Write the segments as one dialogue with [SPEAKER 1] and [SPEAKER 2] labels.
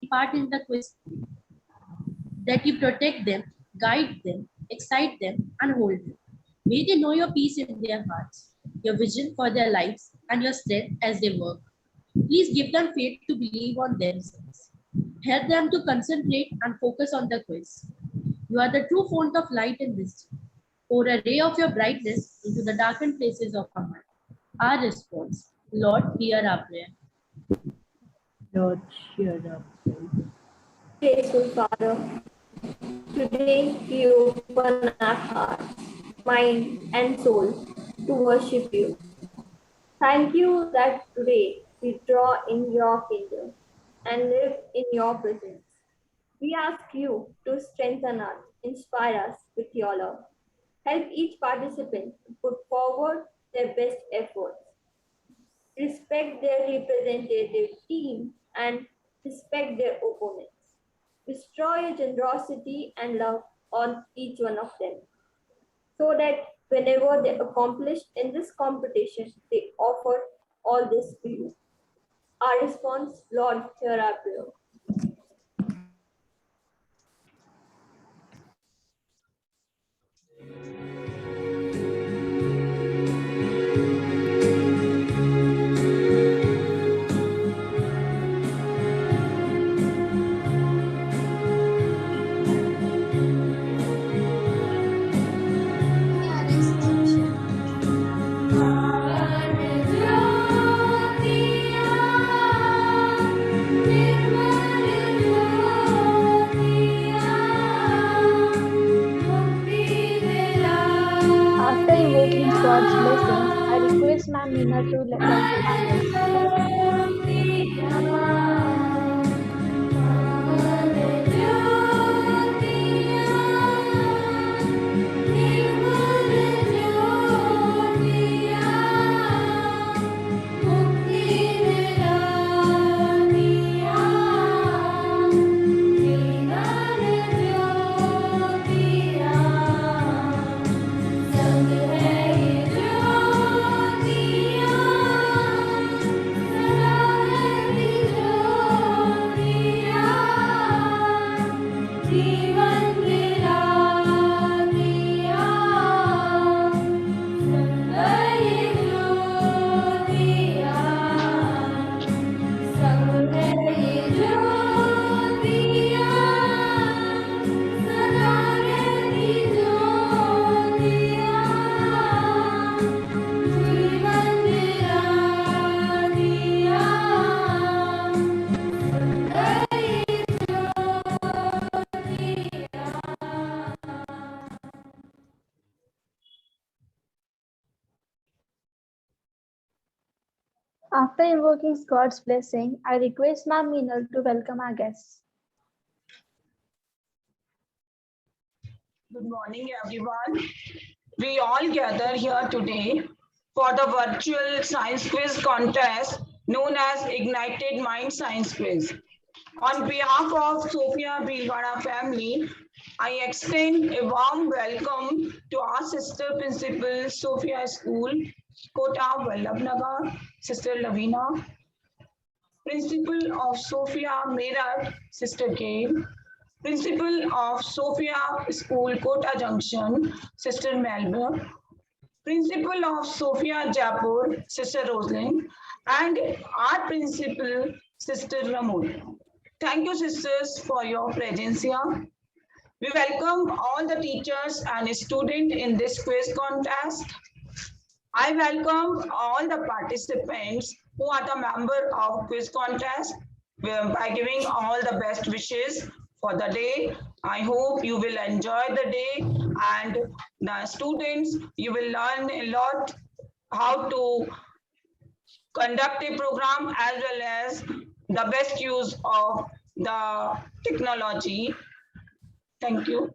[SPEAKER 1] part in the quiz, that you protect them, guide them, excite them, and hold them. May they know your peace in their hearts, your vision for their lives, and your strength as they work. Please give them faith to believe on themselves. Help them to concentrate and focus on the quiz. You are the true fount of light and wisdom. Pour a ray of your brightness into the darkened places of our mind. Our response, Lord, hear our prayer.
[SPEAKER 2] Lord, cheer up.
[SPEAKER 3] Faithful Father, today we open our hearts, mind, and soul to worship you. Thank you that today we draw in your kingdom and live in your presence. We ask you to strengthen us, inspire us with your love. Help each participant to put forward their best efforts. Respect their representative team and respect their opponents. Bestow your generosity and love on each one of them, so that whenever they accomplish in this competition, they offer all this to you. Our response, Lord, hear our prayer.
[SPEAKER 4] After invoking God's blessings, I request Ma'am Meena to welcome our guests. After invoking God's blessing, I request Ma'am Meena to welcome our guests.
[SPEAKER 5] Good morning, everyone. We all gather here today for the virtual science quiz contest known as Ignited Mind Science Quiz. On behalf of Sophia Bhilwara family, I extend a warm welcome to our sister principal, Sophia School, Kota, Vallabhnagar, Sister Lavina, Principal of Sophia Meerut, Sister Gail, Principal of Sophia School, Kota Junction, Sister Melba, Principal of Sophia Jaipur, Sister Rosalind, and our Principal, Sister Ramon. Thank you, sisters, for your presence here. We welcome all the teachers and students in this quiz contest. I welcome all the participants who are the member of quiz contest by giving all the best wishes for the day. I hope you will enjoy the day, and the students, you will learn a lot how to conduct a program as well as the best use of the technology. Thank you.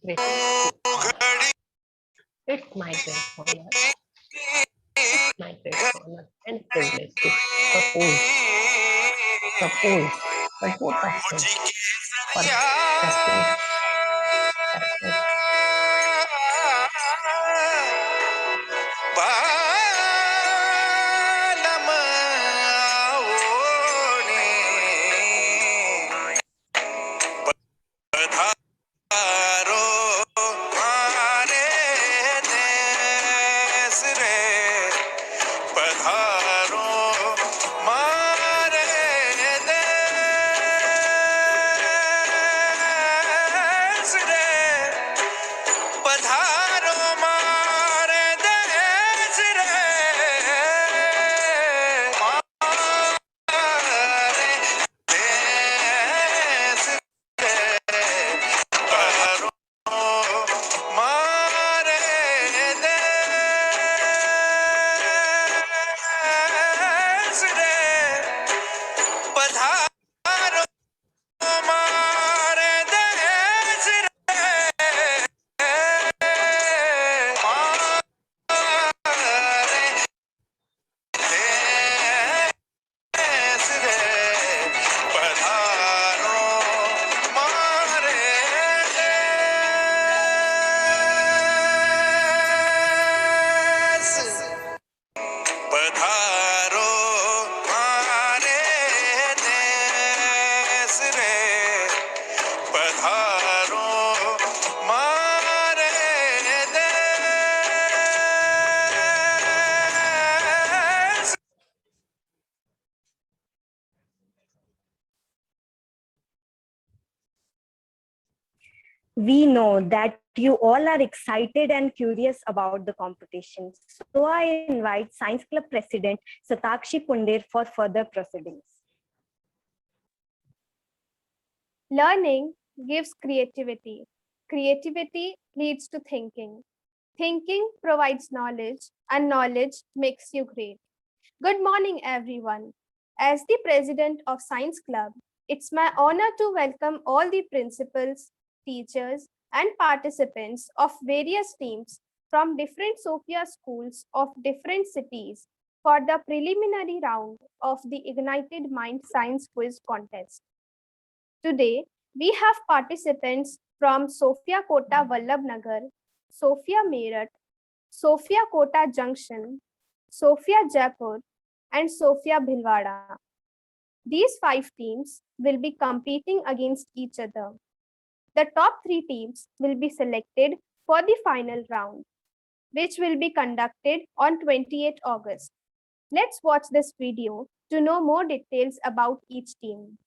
[SPEAKER 6] Wait. It's my great honor. My great honor and privilege to propose the vote of thanks for President
[SPEAKER 7] We know that you all are excited and curious about the competition. So I invite Science Club President Satakshi Pundir for further proceedings.
[SPEAKER 8] Learning gives creativity. Creativity leads to thinking. Thinking provides knowledge, and knowledge makes you great. Good morning, everyone. As the president of Science Club, it's my honor to welcome all the principals, teachers, and participants of various teams from different Sophia schools of different cities for the preliminary round of the Ignited Mind Science Quiz Contest. Today, we have participants from Sophia Kota Vallabh Nagar, Sophia Meerut, Sophia Kota Junction, Sophia Jaipur, and Sophia Bhilwara. These 5 teams will be competing against each other. The top 3 teams will be selected for the final round, which will be conducted on 28 August. Let's watch this video to know more details about each team.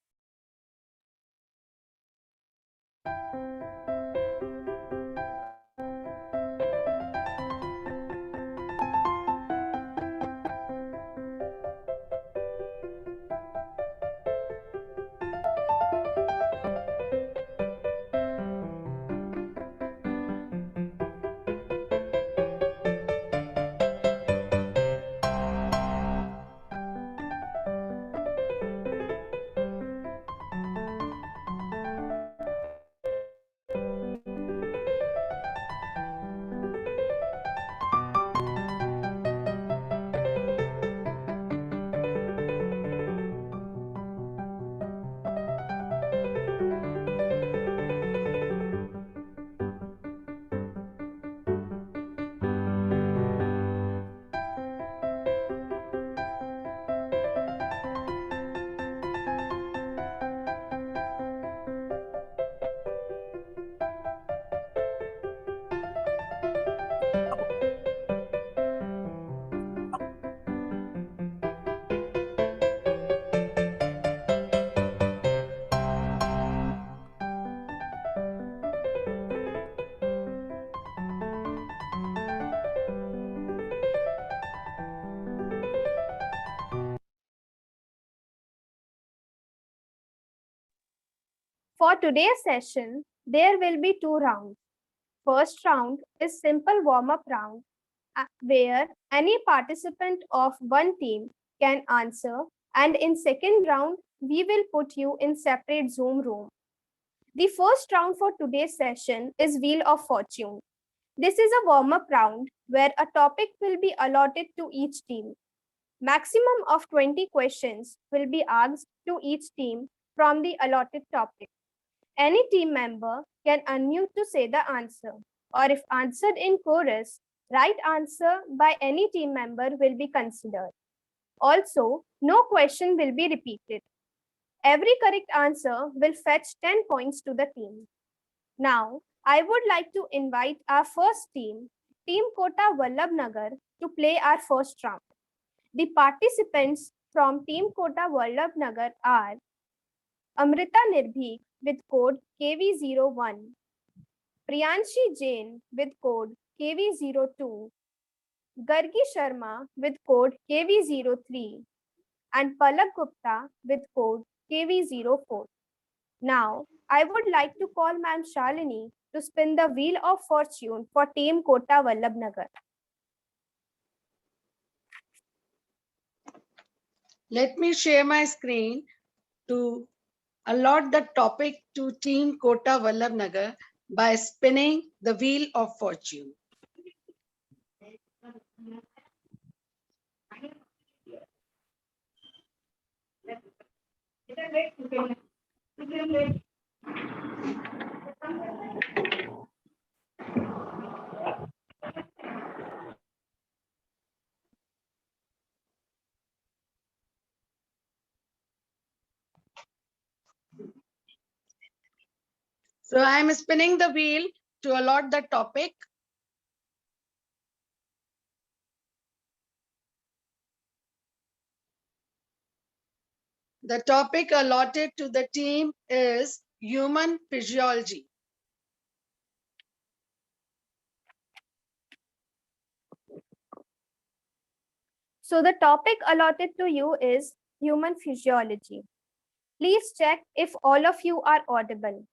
[SPEAKER 8] For today's session, there will be 2 rounds. First round is simple warm-up round, where any participant of one team can answer, and in second round, we will put you in separate Zoom room. The first round for today's session is Wheel of Fortune. This is a warm-up round where a topic will be allotted to each team. Maximum of 20 questions will be asked to each team from the allotted topic. Any team member can unmute to say the answer, or if answered in chorus, right answer by any team member will be considered. Also, no question will be repeated. Every correct answer will fetch 10 points to the team. Now, I would like to invite our first team, Team Kota Vallabhnagar, to play our first round. The participants from Team Kota Vallabhnagar are Amrita Nirbhik with code KV01, Priyanshi Jain with code KV02, Gargi Sharma with code KV03, and Palak Gupta with code KV04. Now, I would like to call Ma'am Shalini to spin the wheel of fortune for Team Kota Vallabhnagar.
[SPEAKER 9] Let me share my screen to allot the topic to Team Kota Vallabhnagar by spinning the wheel of fortune. So I'm spinning the wheel to allot the topic. The topic allotted to the team is human physiology.
[SPEAKER 8] So the topic allotted to you is human physiology. Please check if all of you are audible.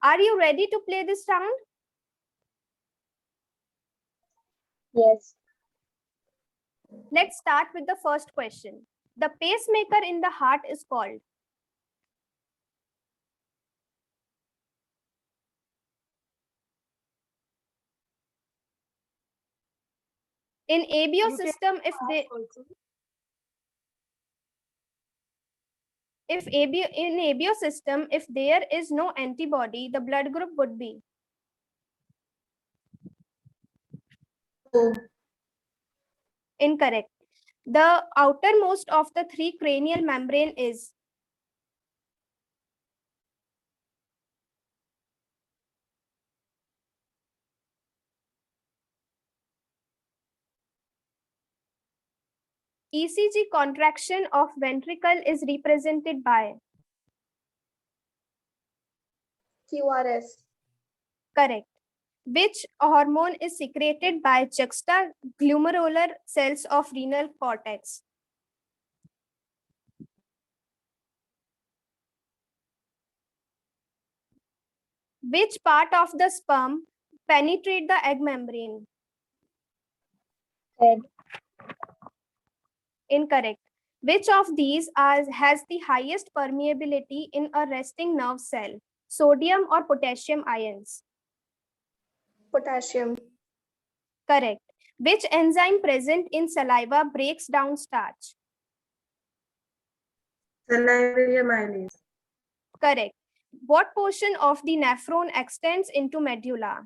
[SPEAKER 8] Are you ready to play this round?
[SPEAKER 4] Yes.
[SPEAKER 8] Let's start with the first question. The pacemaker in the heart is called. In ABO system, in ABO system, if there is no antibody, the blood group would be incorrect. The outermost of the three cranial membrane is ECG contraction of ventricle is represented by
[SPEAKER 3] QRS.
[SPEAKER 8] correct. Which hormone is secreted by juxtaglomerular cells of renal cortex? Which part of the sperm penetrate the egg membrane?
[SPEAKER 4] Head.
[SPEAKER 8] Incorrect. Which of these has the highest permeability in a resting nerve cell? Sodium or potassium ions?
[SPEAKER 3] Potassium.
[SPEAKER 8] Correct. Which enzyme present in saliva breaks down starch?
[SPEAKER 3] Salivary amylase.
[SPEAKER 8] Correct. What portion of the nephron extends into medulla?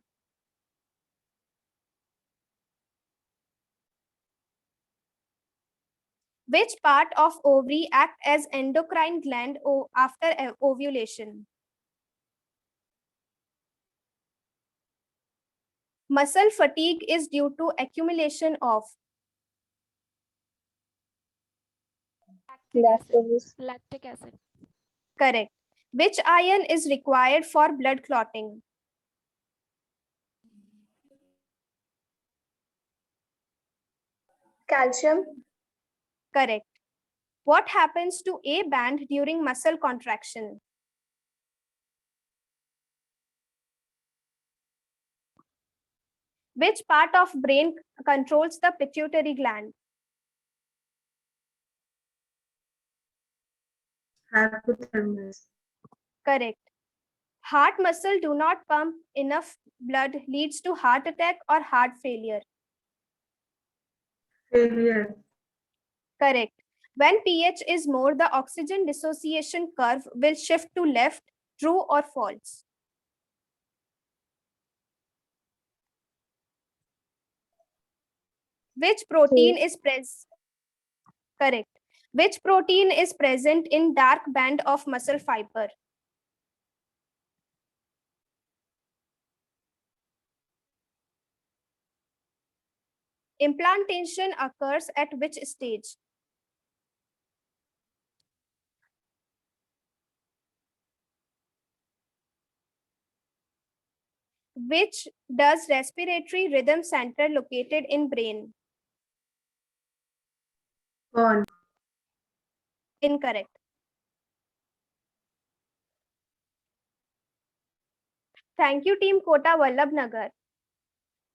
[SPEAKER 8] Which part of ovary act as endocrine gland after ovulation? Muscle fatigue is due to accumulation of
[SPEAKER 4] Lactic acid.
[SPEAKER 8] correct. Which iron is required for blood clotting?
[SPEAKER 3] Calcium.
[SPEAKER 8] Correct. What happens to A band during muscle contraction? Which part of brain controls the pituitary gland?
[SPEAKER 3] Hypothalamus.
[SPEAKER 8] Correct. Heart muscle do not pump enough blood leads to heart attack or heart failure.
[SPEAKER 2] Failure.
[SPEAKER 8] Correct. When pH is more, the oxygen dissociation curve will shift to left. True or false? Which protein is present? Correct. Which protein is present in dark band of muscle fiber? Implantation occurs at which stage? Which does respiratory rhythm center located in brain?
[SPEAKER 2] Gone.
[SPEAKER 8] Incorrect. Thank you, Team Kota Vallabhnagar.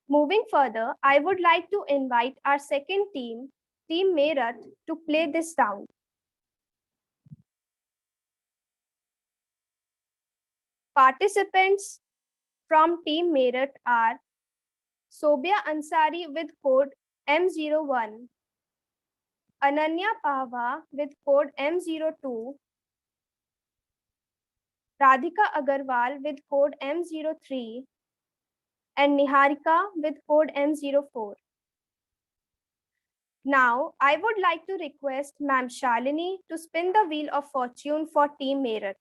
[SPEAKER 8] Moving further, I would like to invite our second team, Team Meerut, to play this round. Participants from Team Meerut are Sobia Ansari with code M01, Ananya Pahwa with code M02, Radhika Agarwal with code M03, and Niharika with code M04. Now, I would like to request Ma'am Shalini to spin the wheel of fortune for Team Meerut.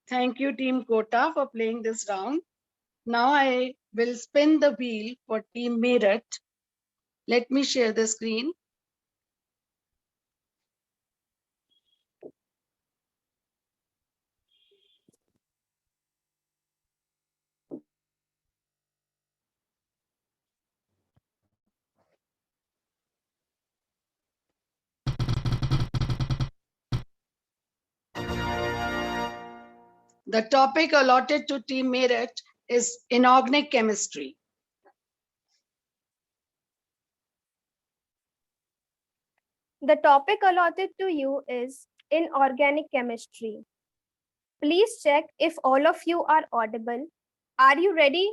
[SPEAKER 9] Thank you, Team Kota, for playing this round. Now I will spin the wheel for Team Meerut. Let me share the screen. The topic allotted to Team Meerut is inorganic chemistry.
[SPEAKER 8] The topic allotted to you is inorganic chemistry. Please check if all of you are audible. Are you ready?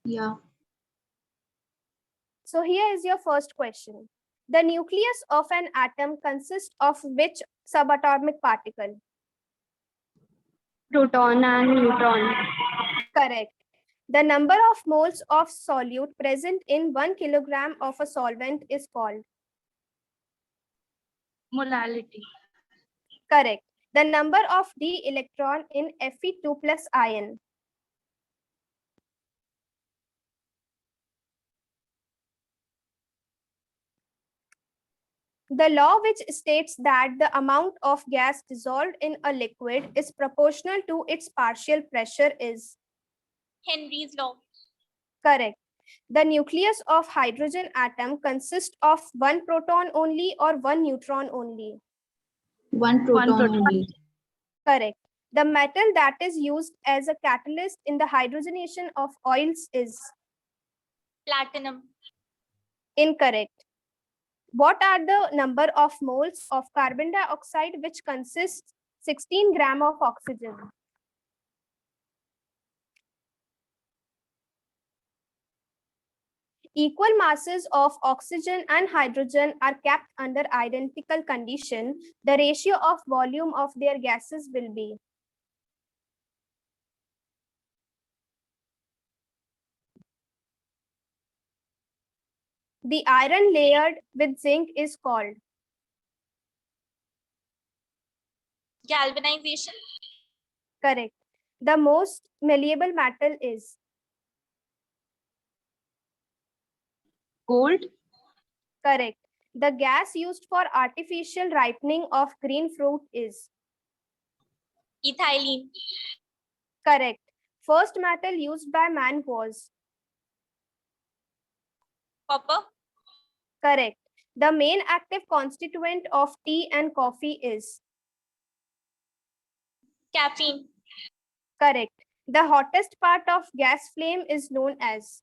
[SPEAKER 2] Yeah.
[SPEAKER 8] So here is your first question. The nucleus of an atom consists of which subatomic particle?
[SPEAKER 4] Proton and neutron.
[SPEAKER 8] Correct. The number of moles of solute present in 1 kilogram of a solvent is called?
[SPEAKER 1] Molality.
[SPEAKER 8] Correct. The number of d electron in Fe2 plus ion? The law which states that the amount of gas dissolved in a liquid is proportional to its partial pressure is?
[SPEAKER 10] Henry's law.
[SPEAKER 8] Correct. The nucleus of hydrogen atom consists of one proton only or one neutron only?
[SPEAKER 2] One proton only.
[SPEAKER 8] Correct. The metal that is used as a catalyst in the hydrogenation of oils is?
[SPEAKER 10] Platinum.
[SPEAKER 8] Incorrect. What are the number of moles of carbon dioxide which consists 16 gram of oxygen? Equal masses of oxygen and hydrogen are kept under identical condition. The ratio of volume of their gases will be? The iron layered with zinc is called?
[SPEAKER 10] Galvanization.
[SPEAKER 8] Correct. The most malleable metal is?
[SPEAKER 1] Gold.
[SPEAKER 8] Correct. The gas used for artificial ripening of green fruit is?
[SPEAKER 10] Ethylene.
[SPEAKER 8] Correct. First metal used by man was?
[SPEAKER 10] Copper.
[SPEAKER 8] Correct. The main active constituent of tea and coffee is?
[SPEAKER 10] Caffeine.
[SPEAKER 8] Correct. The hottest part of gas flame is known as?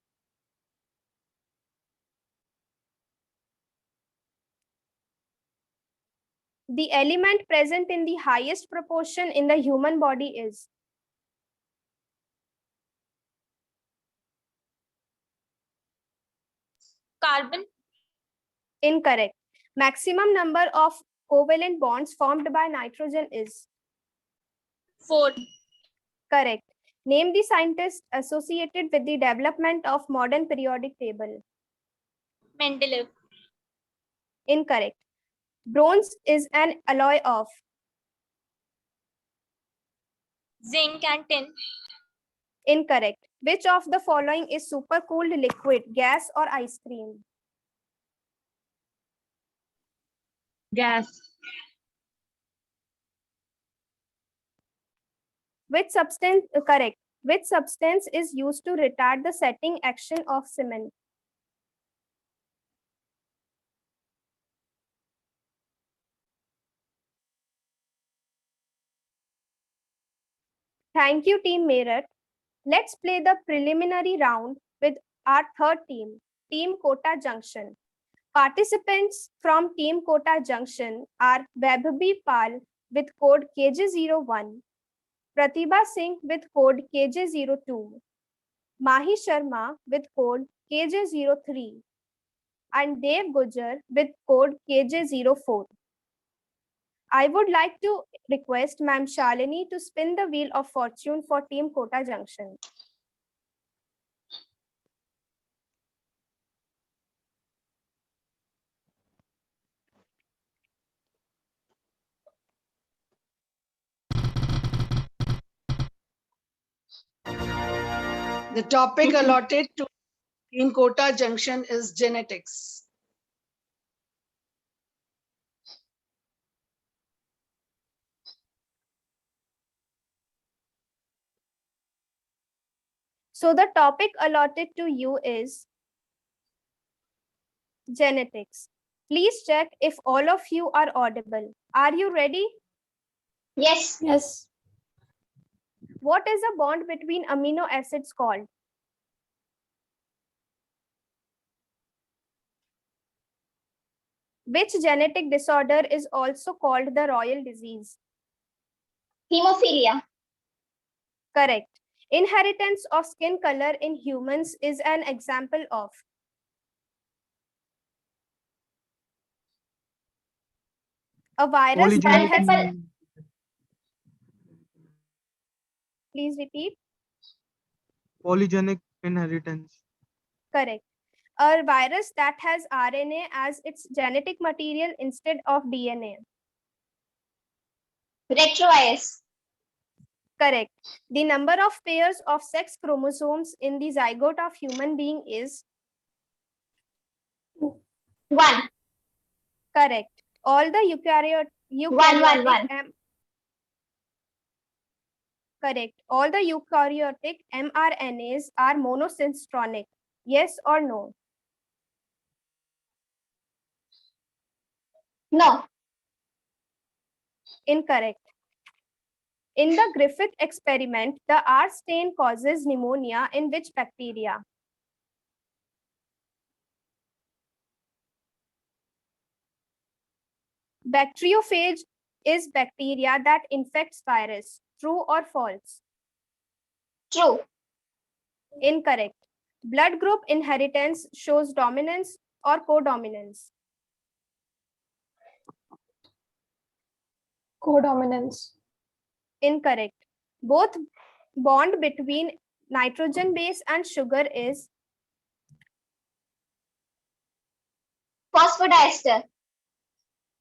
[SPEAKER 8] The element present in the highest proportion in the human body is?
[SPEAKER 10] Carbon.
[SPEAKER 8] Incorrect. Maximum number of covalent bonds formed by nitrogen is?
[SPEAKER 10] 4.
[SPEAKER 8] Correct. Name the scientist associated with the development of modern periodic table.
[SPEAKER 10] Mendeleev.
[SPEAKER 8] Incorrect. Bronze is an alloy of?
[SPEAKER 10] Zinc and tin.
[SPEAKER 8] Incorrect. Which of the following is supercooled liquid, gas or ice cream?
[SPEAKER 2] Gas.
[SPEAKER 8] Which substance, correct. Which substance is used to retard the setting action of cement? Thank you, Team Meerut. Let's play the preliminary round with our third team, Team Kota Junction. Participants from Team Kota Junction are Vaibhavi Pal with code KJ01, Pratibha Singh with code KJ02, Mahi Sharma with code KJ03, and Dev Gujar with code KJ04. I would like to request Ma'am Shalini to spin the wheel of fortune for Team Kota Junction.
[SPEAKER 9] The topic allotted to Team Kota Junction is genetics.
[SPEAKER 8] So the topic allotted to you is genetics. Please check if all of you are audible. Are you ready?
[SPEAKER 10] Yes.
[SPEAKER 2] Yes.
[SPEAKER 8] What is a bond between amino acids called? Which genetic disorder is also called the royal disease?
[SPEAKER 10] Hemophilia.
[SPEAKER 8] Correct. Inheritance of skin color in humans is an example of? A virus that has... Please repeat.
[SPEAKER 11] Polygenic inheritance.
[SPEAKER 8] Correct. A virus that has RNA as its genetic material instead of DNA.
[SPEAKER 10] Retrovirus.
[SPEAKER 8] Correct. The number of pairs of sex chromosomes in the zygote of human being is?
[SPEAKER 10] 1.
[SPEAKER 8] Correct. All the correct. All the eukaryotic mRNAs are monocentronic. Yes or no?
[SPEAKER 10] No.
[SPEAKER 8] Incorrect. In the Griffith experiment, the R stain causes pneumonia in which bacteria? Bacteriophage is bacteria that infects virus. True or false?
[SPEAKER 10] True.
[SPEAKER 8] Incorrect. Blood group inheritance shows dominance or codominance?
[SPEAKER 4] Codominance.
[SPEAKER 8] Incorrect. Both bond between nitrogen base and sugar is?
[SPEAKER 10] Phosphodiester.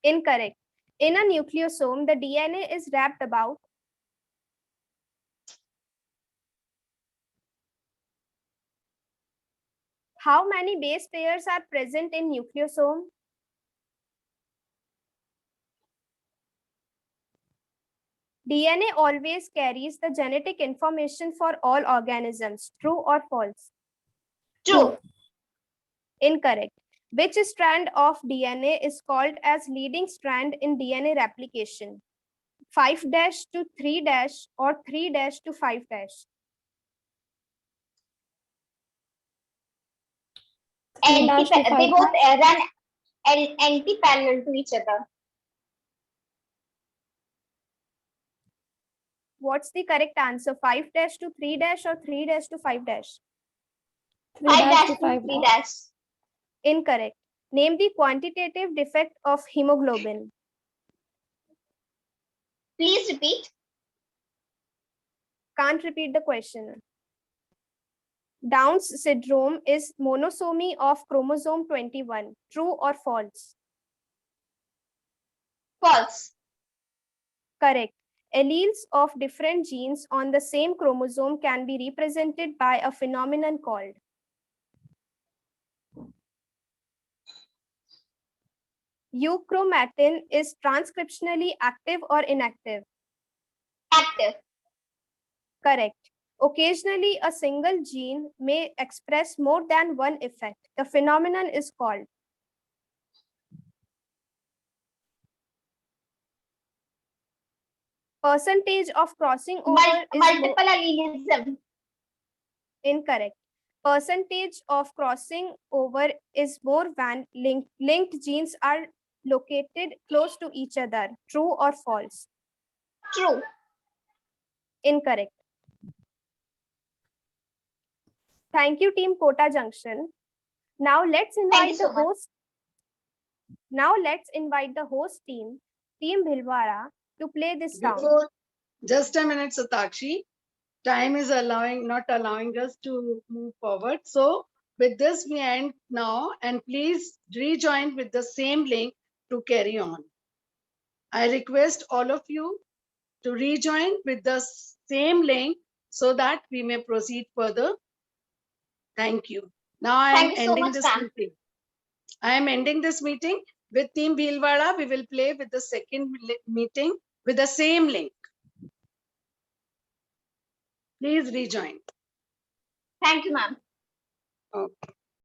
[SPEAKER 8] Incorrect. In a nucleosome, the DNA is wrapped about? How many base pairs are present in nucleosome? DNA always carries the genetic information for all organisms. True or false?
[SPEAKER 10] True.
[SPEAKER 8] Incorrect. Which strand of DNA is called as leading strand in DNA replication? 5' to 3' or 3' to 5'?
[SPEAKER 10] They both run anti-parallel to each other.
[SPEAKER 8] what's the correct answer? 5 dash to 3 dash or 3 dash to 5 dash?
[SPEAKER 10] 5 dash to 3 dash.
[SPEAKER 8] Incorrect. Name the quantitative defect of hemoglobin.
[SPEAKER 10] Please repeat.
[SPEAKER 8] Can't repeat the question. Down's syndrome is monosomy of chromosome 21. True or false?
[SPEAKER 10] False.
[SPEAKER 8] Correct. Alleles of different genes on the same chromosome can be represented by a phenomenon called. Euchromatin is transcriptionally active or inactive?
[SPEAKER 10] Active.
[SPEAKER 8] Correct. Occasionally, a single gene may express more than one effect. The phenomenon is called. Percentage of crossing over is
[SPEAKER 10] Multiple allelism.
[SPEAKER 8] incorrect. Percentage of crossing over is more when linked genes are located close to each other. True or false?
[SPEAKER 10] True.
[SPEAKER 8] Incorrect. Thank you, Team Kota Junction. Now let's invite the host. Now let's invite the host team, Team Bhilwara, to play this round.
[SPEAKER 9] Just a minute, Satakshi. Time is not allowing us to move forward. So with this, we end now, and please rejoin with the same link to carry on. I request all of you to rejoin with the same link so that we may proceed further. Thank you. Now I am ending this meeting. I am ending this meeting. With Team Bhilwara, we will play with the second meeting with the same link. Please rejoin.
[SPEAKER 10] Thank you, ma'am.
[SPEAKER 9] Okay.